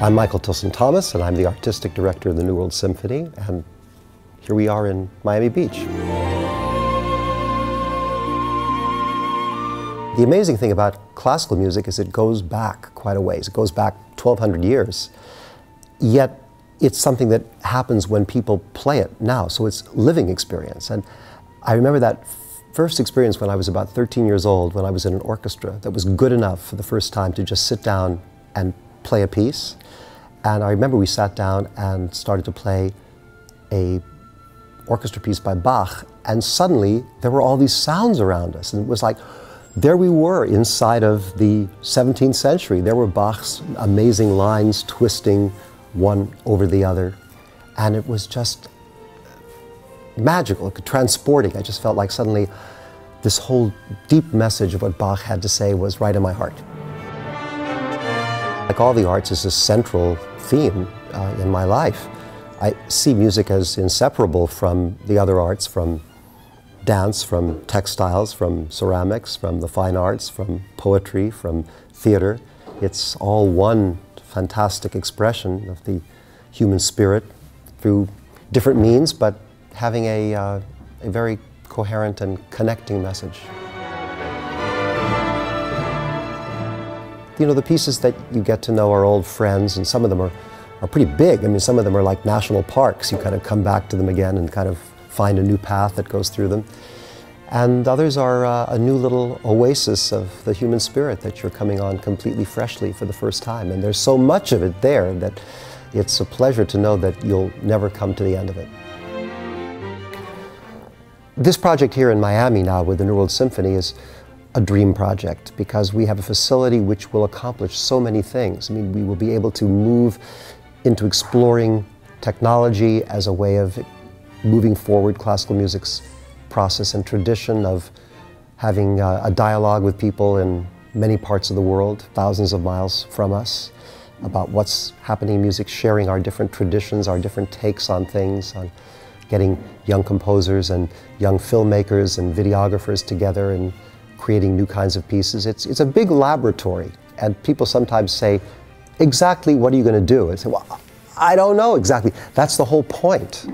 I'm Michael Tilson Thomas, and I'm the artistic director of the New World Symphony, and here we are in Miami Beach. The amazing thing about classical music is it goes back quite a ways. It goes back 1,200 years, yet it's something that happens when people play it now, so it's living experience. And I remember that first experience when I was about 13 years old, when I was in an orchestra that was good enough for the first time to just sit down and play a piece. And I remember we sat down and started to play a orchestra piece by Bach, and suddenly there were all these sounds around us, and it was like, there we were inside of the 17th century. There were Bach's amazing lines twisting one over the other, and it was just magical, transporting. I just felt like suddenly this whole deep message of what Bach had to say was right in my heart. Like all the arts, is a central theme in my life. I see music as inseparable from the other arts, from dance, from textiles, from ceramics, from the fine arts, from poetry, from theater. It's all one fantastic expression of the human spirit through different means, but having a very coherent and connecting message. You know, the pieces that you get to know are old friends, and some of them are pretty big. I mean, some of them are like national parks. You kind of come back to them again and kind of find a new path that goes through them. And others are a new little oasis of the human spirit that you're coming on completely freshly for the first time. And there's so much of it there that it's a pleasure to know that you'll never come to the end of it. This project here in Miami now with the New World Symphony is a dream project, because we have a facility which will accomplish so many things. I mean, we will be able to move into exploring technology as a way of moving forward classical music's process and tradition, of having a dialogue with people in many parts of the world, thousands of miles from us, about what's happening in music, sharing our different traditions, our different takes on things, on getting young composers and young filmmakers and videographers together and creating new kinds of pieces. It's a big laboratory, and people sometimes say, exactly what are you going to do? I say, well, I don't know exactly. That's the whole point.